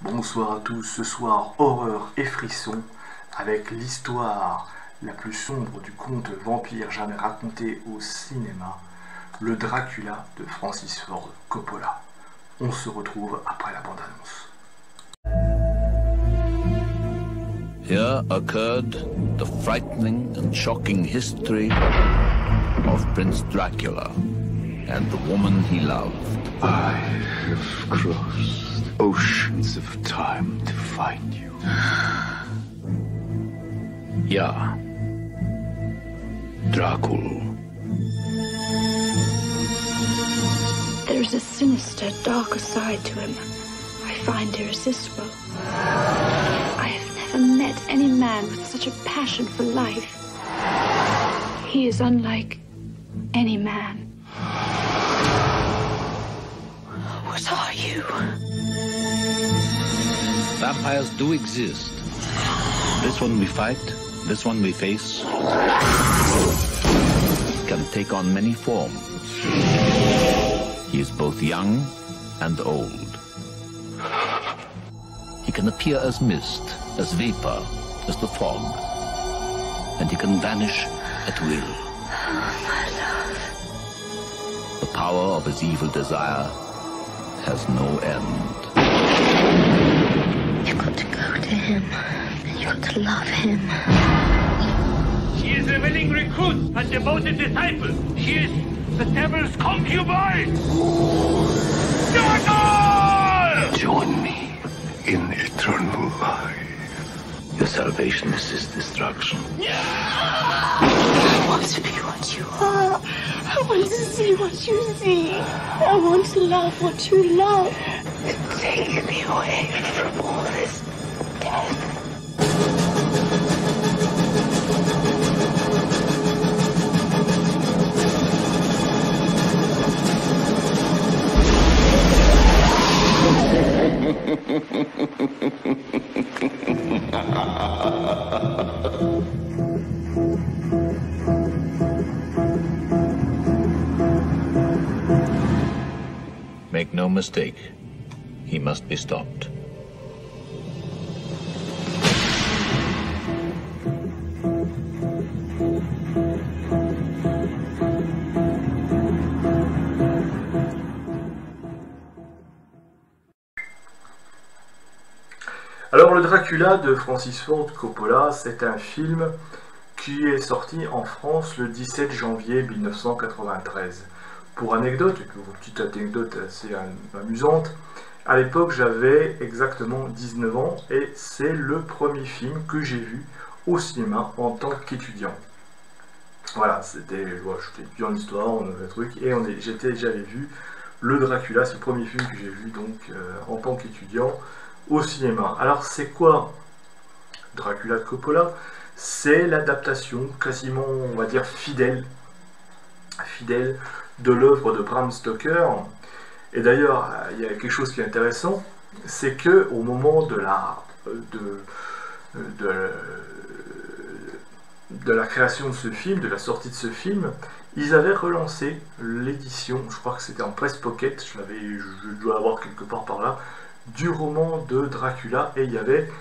Bonsoir à tous, ce soir horreur et frisson avec l'histoire la plus sombre du conte vampire jamais raconté au cinéma, le Dracula de Francis Ford Coppola. On se retrouve après la bande-annonce. Here occurred the frightening and shocking history of Prince Dracula and the woman he loved. I have crossed oceans of time to find you. Ja, Dracula. There's a sinister, darker side to him I find irresistible. I have never met any man with such a passion for life. He is unlike any man. What are you? Vampires do exist. This one we fight, this one we face, can take on many forms. He is both young and old. He can appear as mist, as vapor, as the fog, and he can vanish at will. My love. The power of his evil desire has no end. You've got to go to him, and you've got to love him. She is a willing recruit and devoted disciple. She is the devil's concubine. Dragon! Join me in eternal life. Your salvation is his destruction. I want to be what you are. I want to see what you see. I want to love what you love. Take me away from all this death. Make no mistake, he must be stopped. Alors le Dracula de Francis Ford Coppola, c'est un film qui est sorti en France le 17 janvier 1993. Pour anecdote, une petite anecdote assez amusante, à l'époque j'avais exactement 19 ans et c'est le premier film que j'ai vu au cinéma en tant qu'étudiant. Voilà, j'étais étudiant en histoire, on avait un truc, et j'avais vu le Dracula, c'est le premier film que j'ai vu donc en tant qu'étudiant au cinéma. Alors c'est quoi Dracula de Coppola? C'est l'adaptation quasiment, on va dire, fidèle de l'œuvre de Bram Stoker. Et d'ailleurs, il y a quelque chose qui est intéressant, c'est que au moment de la création de ce film, de la sortie de ce film, ils avaient relancé l'édition, je crois que c'était en presse pocket, je dois avoir quelque part par là, du roman de Dracula, et il y avait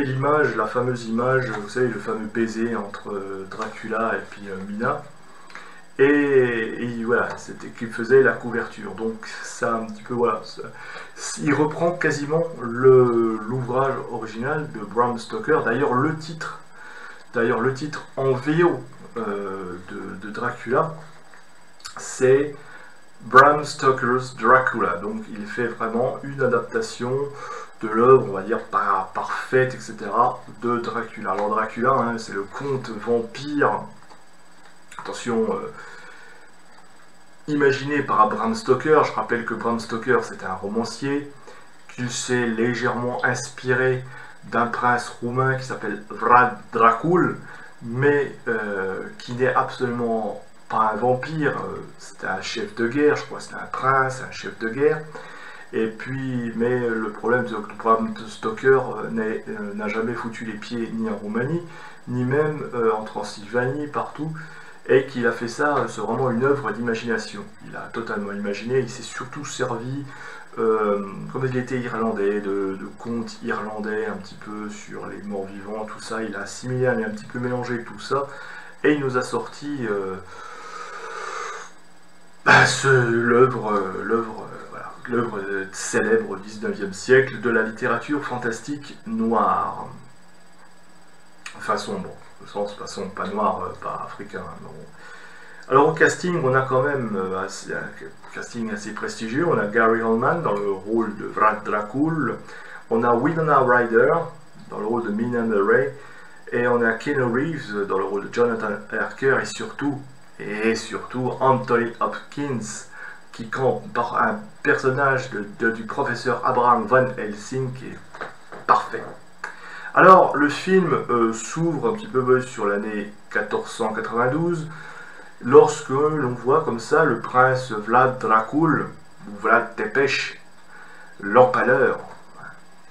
l'image, la fameuse image, vous savez, le fameux baiser entre Dracula et puis Mina, et voilà, c'était qui faisait la couverture. Donc ça un petit peu, voilà, il reprend quasiment l'ouvrage original de Bram Stoker. D'ailleurs le titre en VO de Dracula, c'est Bram Stoker's Dracula. Donc il fait vraiment une adaptation de l'œuvre, on va dire, parfaite, etc., de Dracula. Alors Dracula, hein, c'est le conte vampire, attention, imaginé par Bram Stoker. Je rappelle que Bram Stoker, c'était un romancier, qu'il s'est légèrement inspiré d'un prince roumain qui s'appelle Vlad Dracul, mais qui n'est absolument pas un vampire, c'était un chef de guerre, je crois, c'était un prince, un chef de guerre. Et puis, mais le problème, c'est que Bram Stoker n'a jamais foutu les pieds ni en Roumanie, ni même en Transylvanie, partout, et qu'il a fait ça, c'est vraiment une œuvre d'imagination. Il a totalement imaginé, il s'est surtout servi comme il était irlandais, de contes irlandais un petit peu sur les morts vivants, tout ça, il a assimilé, il a un petit peu mélangé tout ça, et il nous a sorti l'œuvre célèbre du 19e siècle de la littérature fantastique noire. Enfin sombre, au sens façon pas noir, pas africain, non. Alors au casting, on a quand même un casting assez prestigieux. On a Gary Oldman dans le rôle de Vlad Dracul, on a Winona Ryder dans le rôle de Mina Murray, et on a Keanu Reeves dans le rôle de Jonathan Harker, et surtout Anthony Hopkins, qui campe par un personnage du professeur Abraham Van Helsing qui est parfait. Alors le film s'ouvre un petit peu sur l'année 1492, lorsque l'on voit comme ça le prince Vlad Dracul, ou Vlad Tepes, l'empaleur,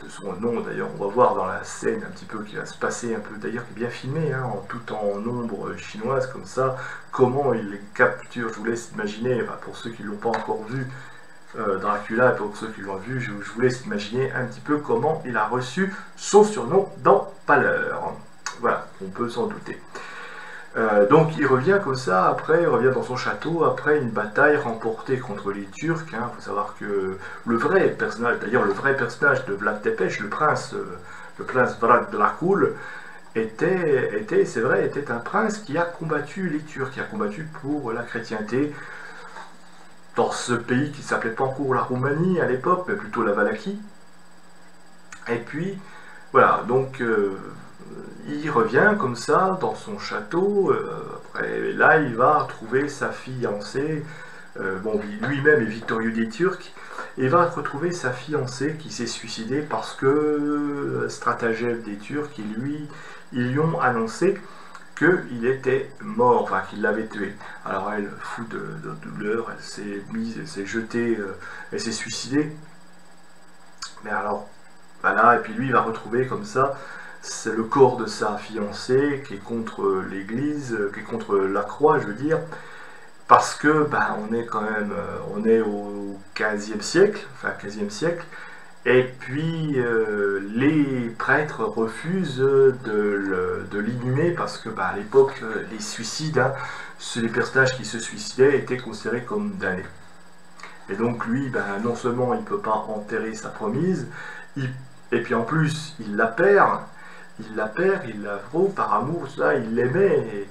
de son nom d'ailleurs, on va voir dans la scène un petit peu qui va se passer, un peu d'ailleurs qui est bien filmé, hein, tout en ombre chinoise comme ça, comment il les capture. Je vous laisse imaginer, pour ceux qui ne l'ont pas encore vu, Dracula, et pour ceux qui l'ont vu, je vous laisse imaginer un petit peu comment il a reçu son surnom d'empaleur. Voilà, on peut s'en douter. Donc il revient comme ça, après il revient dans son château, après une bataille remportée contre les Turcs. Il faut savoir que le vrai personnage, d'ailleurs le vrai personnage de Vlad Tepes, le prince Vlad Dracul, c'est vrai, était un prince qui a combattu les Turcs, qui a combattu pour la chrétienté dans ce pays qui ne s'appelait pas encore la Roumanie à l'époque, mais plutôt la Valachie. Et puis, voilà, donc il revient comme ça dans son château, après là il va trouver sa fiancée, lui-même est victorieux des Turcs, et il va retrouver sa fiancée qui s'est suicidée parce que stratagème des Turcs, ils lui ont annoncé qu'il était mort, enfin qu'il l'avait tué. Alors elle, fou de douleur, elle s'est jetée, elle s'est suicidée. Mais alors, voilà, et puis lui il va retrouver comme ça, c'est le corps de sa fiancée qui est contre l'église, qui est contre la croix, je veux dire, parce que on est quand même, on est au 15e siècle, et puis les prêtres refusent de l'inhumer parce que à l'époque, les suicides, les personnages qui se suicidaient étaient considérés comme damnés. Et donc lui, non seulement il ne peut pas enterrer sa promise, et puis en plus il la perd, il la vaut par amour, ça, il l'aimait,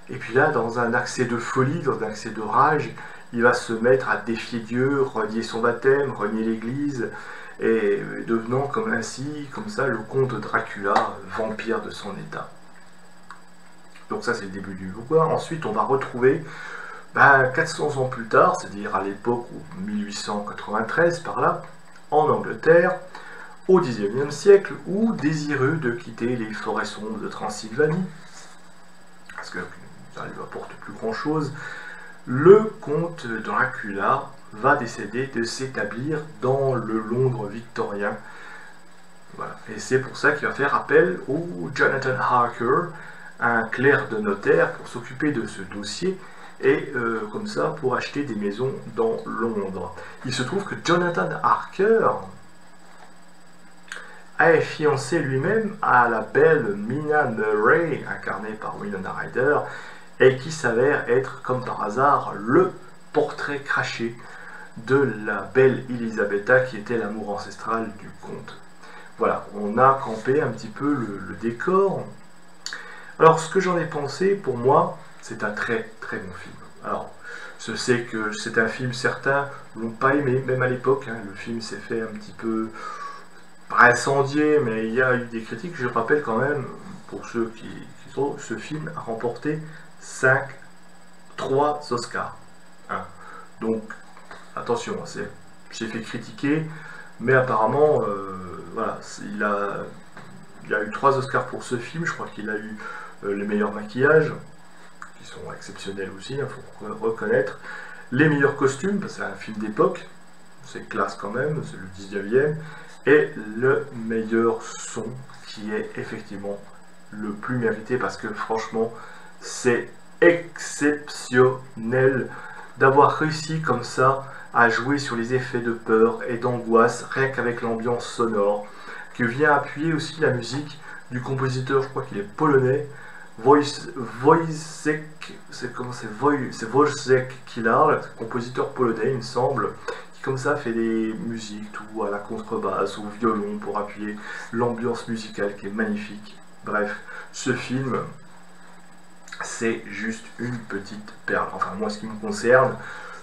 et puis là, dans un accès de folie, dans un accès de rage, il va se mettre à défier Dieu, renier son baptême, renier l'église, et devenant comme ça, le comte Dracula, vampire de son état. Donc ça, c'est le début du bouquin. Ensuite, on va retrouver, 400 ans plus tard, c'est-à-dire à l'époque, 1893, par là, en Angleterre, au XIXe siècle, où, désireux de quitter les forêts sombres de Transylvanie, parce que ça ne lui apporte plus grand-chose, le comte Dracula va décider de s'établir dans le Londres victorien. Voilà. Et c'est pour ça qu'il va faire appel au Jonathan Harker, un clerc de notaire, pour s'occuper de ce dossier, et comme ça, pour acheter des maisons dans Londres. Il se trouve que Jonathan Harker est fiancé lui-même à la belle Mina Murray, incarnée par Winona Ryder, et qui s'avère être, comme par hasard, le portrait craché de la belle Elisabetta, qui était l'amour ancestral du comte. Voilà, on a campé un petit peu le décor. Alors, ce que j'en ai pensé, pour moi, c'est un très très bon film. Alors, je sais que c'est un film, certains l'ont pas aimé, même à l'époque, le film s'est fait un petit peu incendié, mais il y a eu des critiques. Je rappelle quand même, pour ceux qui sont, ce film a remporté 3 Oscars. Donc, attention, j'ai fait critiquer, mais apparemment, voilà, il a eu 3 Oscars pour ce film. Je crois qu'il a eu les meilleurs maquillages, qui sont exceptionnels aussi, il faut reconnaître. Les meilleurs costumes, parce que c'est un film d'époque, c'est classe quand même, c'est le 19e. Et le meilleur son, qui est effectivement le plus mérité, parce que franchement, c'est exceptionnel d'avoir réussi comme ça à jouer sur les effets de peur et d'angoisse, rien qu'avec l'ambiance sonore, que vient appuyer aussi la musique du compositeur, je crois qu'il est polonais, Wojciech, Wojciech Kilar, compositeur polonais, il me semble, qui comme ça fait des musiques, tout à la contrebasse, au violon, pour appuyer l'ambiance musicale qui est magnifique. Bref, ce film, c'est juste une petite perle. Enfin, moi, ce qui me concerne,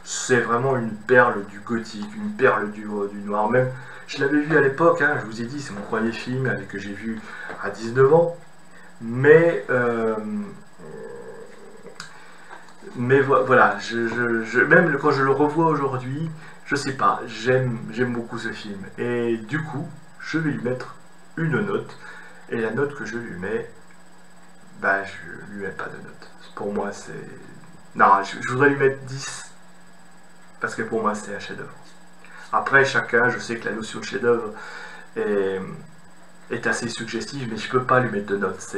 c'est vraiment une perle du gothique, une perle du noir. Même, je l'avais vu à l'époque, hein, je vous ai dit, c'est mon premier film que j'ai vu à 19 ans. Mais voilà, même quand je le revois aujourd'hui, je sais pas, j'aime beaucoup ce film. Et du coup, je vais lui mettre une note. Et la note que je lui mets, bah, je lui mets pas de note. Pour moi, c'est... Non, je voudrais lui mettre 10. Parce que pour moi, c'est un chef-d'œuvre. Après, chacun, je sais que la notion de chef-d'œuvre est assez suggestive, mais je peux pas lui mettre de note.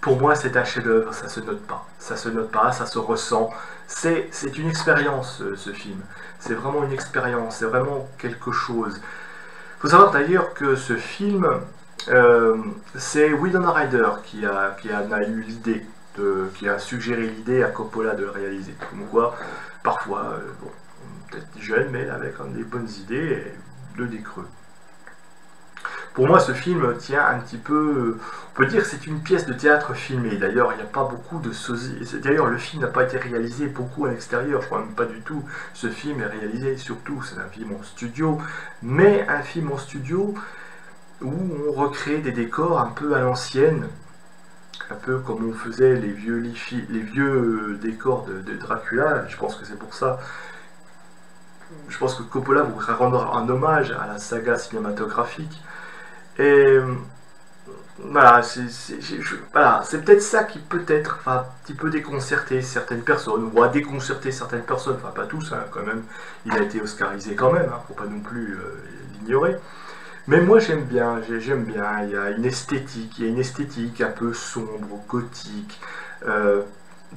Pour moi, c'est un chef-d'œuvre, ça se note pas. Ça se note pas, ça se ressent. C'est une expérience, ce film. C'est vraiment une expérience, c'est vraiment quelque chose. Il faut savoir d'ailleurs que ce film, c'est Winona Ryder qui en a eu l'idée, qui a suggéré l'idée à Coppola de le réaliser. Comme quoi, parfois, bon, peut-être jeune, mais avec des bonnes idées et des creux. Pour moi, ce film tient un petit peu... On peut dire que c'est une pièce de théâtre filmée. D'ailleurs, il n'y a pas beaucoup de sosie. D'ailleurs, le film n'a pas été réalisé beaucoup à l'extérieur. Je crois même pas du tout. Ce film est réalisé, surtout, c'est un film en studio. Mais un film en studio où on recrée des décors un peu à l'ancienne. Un peu comme on faisait les vieux décors de Dracula. Je pense que c'est pour ça. Je pense que Coppola voudrait rendre un hommage à la saga cinématographique. Et voilà, c'est peut-être ça qui peut-être va un petit peu déconcerter certaines personnes, ou à déconcerter certaines personnes, enfin pas tous, hein, quand même, il a été oscarisé quand même, hein, faut pas non plus l'ignorer. Mais moi j'aime bien, il y a une esthétique un peu sombre, gothique,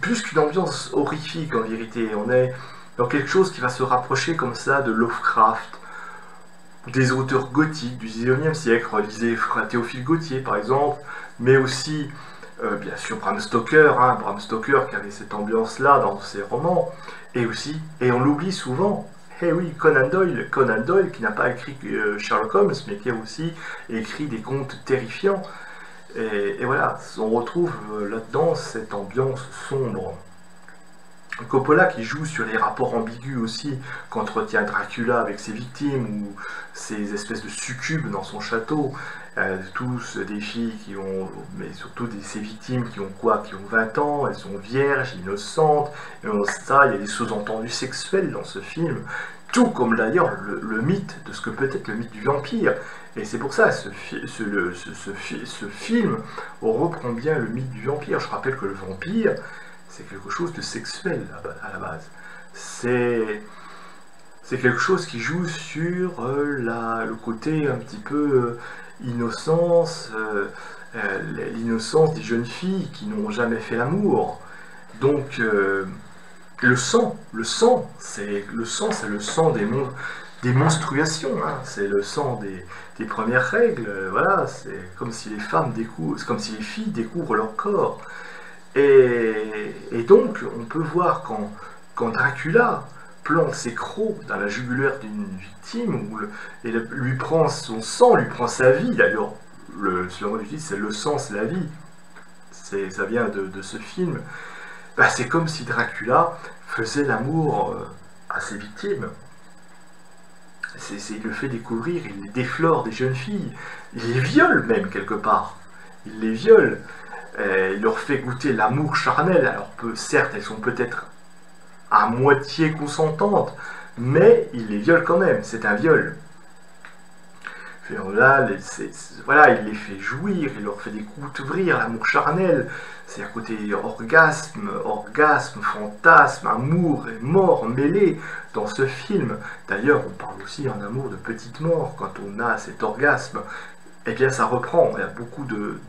plus qu'une ambiance horrifique en vérité, on est dans quelque chose qui va se rapprocher comme ça de Lovecraft, des auteurs gothiques du XIXe siècle, lisez Théophile Gautier par exemple, mais aussi bien sûr Bram Stoker, hein, Bram Stoker qui avait cette ambiance-là dans ses romans, et aussi, et on l'oublie souvent, eh oui, Conan Doyle qui n'a pas écrit Sherlock Holmes, mais qui a aussi écrit des contes terrifiants, et voilà, on retrouve là-dedans cette ambiance sombre. Coppola qui joue sur les rapports ambigus aussi qu'entretient Dracula avec ses victimes ou ces espèces de succubes dans son château, tous des filles qui ont, mais surtout ces victimes qui ont quoi, qui ont 20 ans, elles sont vierges, innocentes, et ça, il y a des sous-entendus sexuels dans ce film, tout comme d'ailleurs le mythe de ce que peut être le mythe du vampire. Et c'est pour ça, ce film reprend bien le mythe du vampire. Je rappelle que le vampire, c'est quelque chose de sexuel à la base. C'est quelque chose qui joue sur le côté un petit peu innocence, l'innocence des jeunes filles qui n'ont jamais fait l'amour. Donc le sang, c'est le sang des menstruations, hein. C'est le sang des premières règles. Voilà, c'est comme si les femmes découvrent, c'est comme si les filles découvrent leur corps. Et donc, on peut voir quand Dracula plante ses crocs dans la jugulaire d'une victime, et lui prend son sang, lui prend sa vie. D'ailleurs, le slogan du titre, c'est le sang, c'est la vie. Ça vient de ce film. Bah, c'est comme si Dracula faisait l'amour à ses victimes. Il le fait découvrir, il les déflore des jeunes filles. Il les viole même quelque part. Il les viole. Il leur fait goûter l'amour charnel. Alors certes, elles sont peut-être à moitié consentantes, mais il les viole quand même. C'est un viol. Là, voilà, il les fait jouir, il leur fait découvrir l'amour charnel. C'est à côté orgasme, fantasme, amour et mort mêlés dans ce film. D'ailleurs, on parle aussi en amour de petite mort quand on a cet orgasme. Eh bien, ça reprend. Il y a beaucoup de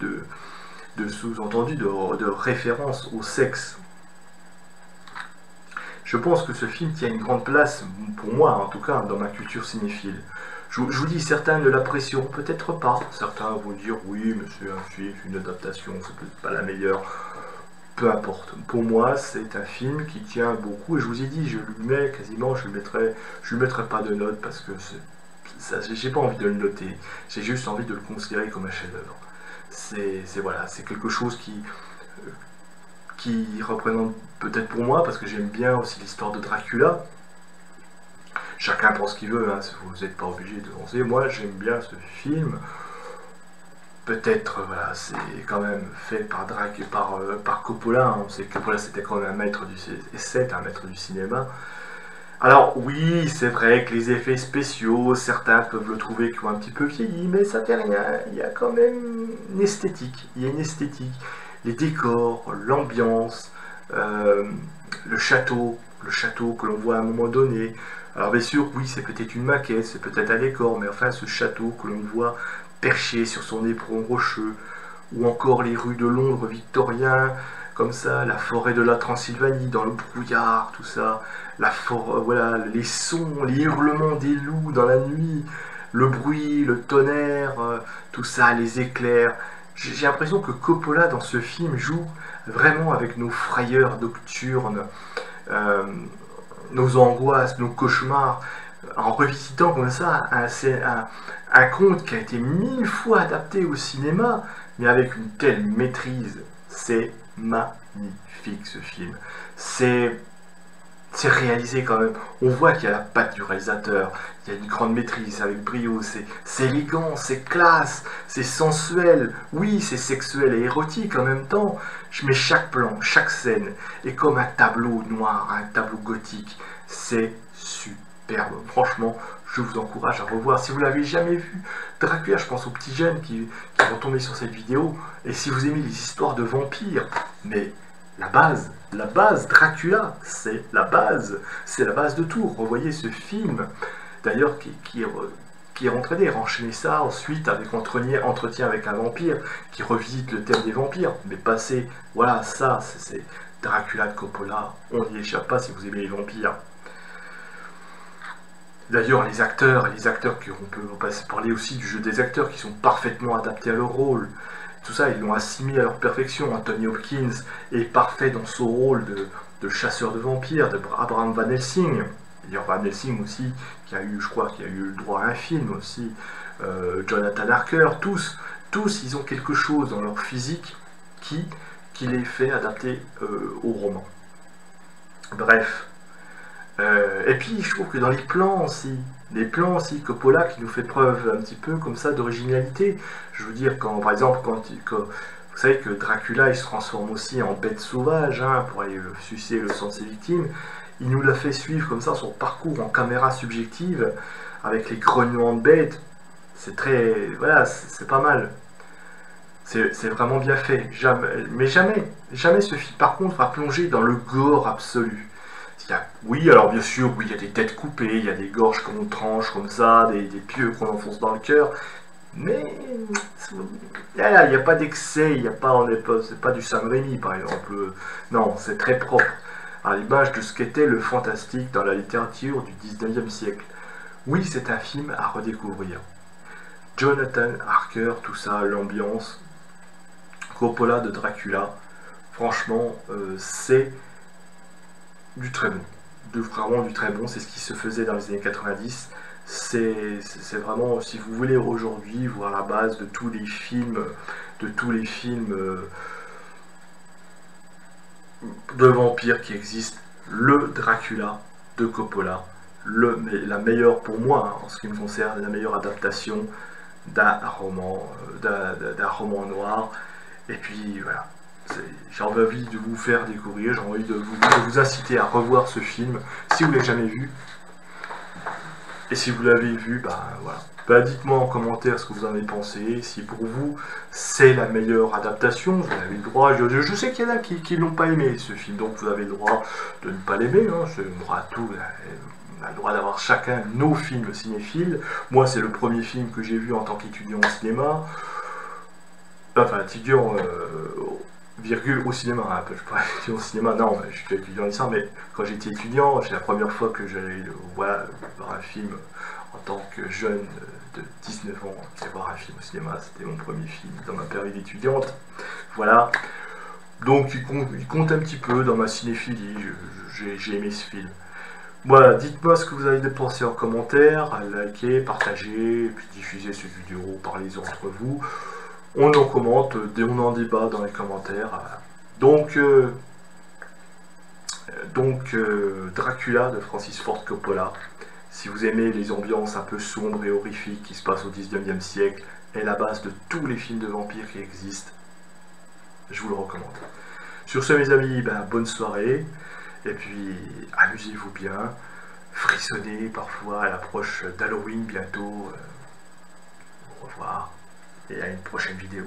sous-entendus, de références au sexe. je pense que ce film tient une grande place, pour moi en tout cas, dans ma culture cinéphile. Je vous dis, certains ne l'apprécieront peut-être pas, certains vont dire oui, mais c'est un film, c'est une adaptation, c'est peut-être pas la meilleure. Peu importe. Pour moi, c'est un film qui tient beaucoup, et je vous ai dit, je lui mets quasiment, je lui mettrai pas de note parce que j'ai pas envie de le noter, j'ai juste envie de le considérer comme un chef-d'œuvre. Voilà, c'est quelque chose qui représente peut-être pour moi, parce que j'aime bien aussi l'histoire de Dracula. Chacun pense ce qu'il veut, hein, vous n'êtes pas obligé de penser. Moi, j'aime bien ce film. Peut-être, voilà, c'est quand même fait par Coppola. Hein. On sait que Coppola, c'était quand même un maître du cinéma. Alors, oui, c'est vrai que les effets spéciaux, certains peuvent le trouver qui ont un petit peu vieilli, mais ça fait rien. Il y a quand même une esthétique. Il y a une esthétique. Les décors, l'ambiance, le château que l'on voit à un moment donné. Alors, bien sûr, oui, c'est peut-être une maquette, c'est peut-être un décor, mais enfin, ce château que l'on voit perché sur son éperon rocheux, ou encore les rues de Londres victorien, comme ça, la forêt de la Transylvanie dans le brouillard, tout ça, la forêt, voilà, les sons, les hurlements des loups dans la nuit, le bruit, le tonnerre, tout ça, les éclairs. J'ai l'impression que Coppola dans ce film joue vraiment avec nos frayeurs nocturnes, nos angoisses, nos cauchemars, en revisitant comme ça un conte qui a été 1000 fois adapté au cinéma, mais avec une telle maîtrise. C'est magnifique ce film. C'est réalisé quand même. On voit qu'il y a la patte du réalisateur, il y a une grande maîtrise avec brio, c'est élégant, c'est classe, c'est sensuel, oui, c'est sexuel et érotique en même temps, mais chaque plan, chaque scène est comme un tableau noir, un tableau gothique. C'est superbe. Franchement, je vous encourage à revoir. Si vous ne l'avez jamais vu, Dracula, je pense aux petits jeunes qui vont tomber sur cette vidéo, et si vous aimez les histoires de vampires, mais la base, Dracula, c'est la base de tout. Revoyez ce film, d'ailleurs, qui est entraîné, enchaîner ça ensuite avec entretien avec un vampire, qui revisite le thème des vampires, mais passer, voilà, ça, c'est Dracula de Coppola, on n'y échappe pas si vous aimez les vampires. D'ailleurs, les acteurs, on peut parler aussi du jeu des acteurs, qui sont parfaitement adaptés à leur rôle. Tout ça, ils l'ont assimilé à leur perfection. Anthony Hopkins est parfait dans son rôle de chasseur de vampires, de Abraham Van Helsing. D'ailleurs, Van Helsing aussi, je crois qu'il a eu le droit à un film aussi. Jonathan Harker, tous, ils ont quelque chose dans leur physique qui les fait adapter au roman. Bref. Et puis, je trouve que dans les plans aussi, Coppola qui nous fait preuve un petit peu comme ça d'originalité. Je veux dire, par exemple, quand vous savez que Dracula, il se transforme aussi en bête sauvage, hein, pour aller sucer le sang de ses victimes. Il nous l'a fait suivre comme ça, son parcours en caméra subjective, avec les grognements de bêtes. C'est très... Voilà, c'est pas mal. C'est vraiment bien fait. Mais jamais ce film, par contre, va plonger dans le gore absolu. Oui, alors bien sûr, oui, il y a des têtes coupées, il y a des gorges qu'on tranche comme ça, des pieux qu'on enfonce dans le cœur, mais il n'y a pas d'excès, c'est pas du Sam Raimi par exemple, non, c'est très propre, à l'image de ce qu'était le fantastique dans la littérature du 19e siècle. Oui, c'est un film à redécouvrir. Jonathan Harker, tout ça, l'ambiance, Coppola de Dracula, franchement, c'est du très bon, vraiment du très bon. C'est ce qui se faisait dans les années 90. C'est vraiment, si vous voulez aujourd'hui voir la base de tous les films, de vampires qui existent, le Dracula de Coppola, la meilleure pour moi, hein, en ce qui me concerne, la meilleure adaptation d'un roman noir. Et puis voilà. J'ai envie de vous faire découvrir, j'ai envie de vous inciter à revoir ce film si vous ne l'avez jamais vu. Et si vous l'avez vu, voilà. Dites-moi en commentaire ce que vous en avez pensé, si pour vous c'est la meilleure adaptation, vous avez le droit. Je sais qu'il y en a qui ne l'ont pas aimé ce film, donc vous avez le droit de ne pas l'aimer, hein, c'est le droit à tout. On a le droit d'avoir chacun nos films cinéphiles. Moi, c'est le premier film que j'ai vu en tant qu'étudiant au cinéma. Enfin, étudiant virgule au cinéma, hein, je pourrais étudier au cinéma, non, je suis étudiant en licence, mais quand j'étais étudiant, c'est la première fois que j'allais voir un film en tant que jeune de 19 ans, c'est voir un film au cinéma, c'était mon premier film dans ma période étudiante, voilà. Donc il compte un petit peu dans ma cinéphilie, j'ai aimé ce film. Voilà, dites-moi ce que vous avez pensé en commentaire, likez, partagez, puis diffusez cette vidéo, parlez-en entre vous. On en commente, on en débat dans les commentaires. Donc Dracula de Francis Ford Coppola. Si vous aimez les ambiances un peu sombres et horrifiques qui se passent au 19e siècle, est la base de tous les films de vampires qui existent. Je vous le recommande. Sur ce, mes amis, bonne soirée. Et puis, amusez-vous bien. Frissonnez parfois à l'approche d'Halloween bientôt. Au revoir. Et à une prochaine vidéo.